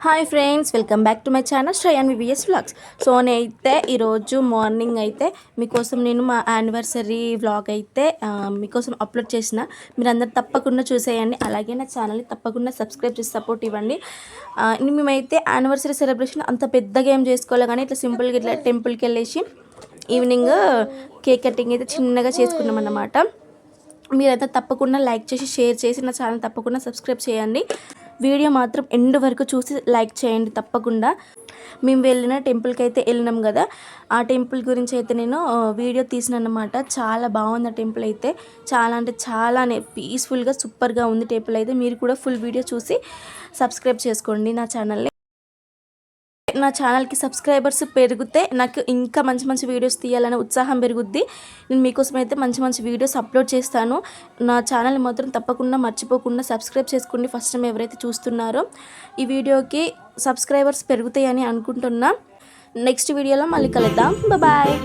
Hi friends, welcome back to my channel Shreya and VVS vlogs. So నేనైతే ఈరోజు morning అయితే మీకోసం నేను మా యానివర్సరీ వ్లాగ్ అయితే మీకోసం అప్లోడ్ చేసిన. మీరందరూ తప్పకుండా చూసేయండి. అలాగే నా ఛానల్ని తప్పకుండా సబ్స్క్రైబ్ చేసి సపోర్ట్ ఇవ్వండి. మేమైతే యానివర్సరీ సెలబ్రేషన్ అంత పెద్దగా ఏం చేసుకోవాలి, కానీ ఇట్లా సింపుల్గా ఇట్లా టెంపుల్కి వెళ్ళేసి ఈవినింగ్ కేక్ కటింగ్ అయితే చిన్నగా చేసుకున్నాం అన్నమాట. మీరైతే తప్పకుండా లైక్ చేసి షేర్ చేసి నా ఛానల్ తప్పకుండా సబ్స్క్రైబ్ చేయండి. వీడియో మాత్రం ఎండ్ వరకు చూసి లైక్ చేయండి తప్పకుండా. మేము వెళ్ళిన టెంపుల్కి అయితే వెళ్ళినాం కదా, ఆ టెంపుల్ గురించి అయితే నేను వీడియో తీసినమాట. చాలా బాగుంది ఆ టెంపుల్ అయితే, చాలా అంటే చాలానే పీస్ఫుల్గా సూపర్గా ఉంది టెంపుల్ అయితే. మీరు కూడా ఫుల్ వీడియో చూసి సబ్స్క్రైబ్ చేసుకోండి నా ఛానల్ని. నా ఛానల్కి సబ్స్క్రైబర్స్ పెరిగితే నాకు ఇంకా మంచి మంచి వీడియోస్ తీయాలనే ఉత్సాహం పెరుగుద్ది. నేను మీకోసం అయితే మంచి మంచి వీడియోస్ అప్లోడ్ చేస్తాను. నా ఛానల్ని మాత్రం తప్పకుండా మర్చిపోకుండా సబ్స్క్రైబ్ చేసుకోండి. ఫస్ట్ టైం ఎవరైతే చూస్తున్నారో ఈ వీడియోకి సబ్స్క్రైబర్స్ పెరుగుతాయని అనుకుంటున్నా. నెక్స్ట్ వీడియోలో మళ్ళీ కలుద్దాం. బాయ్.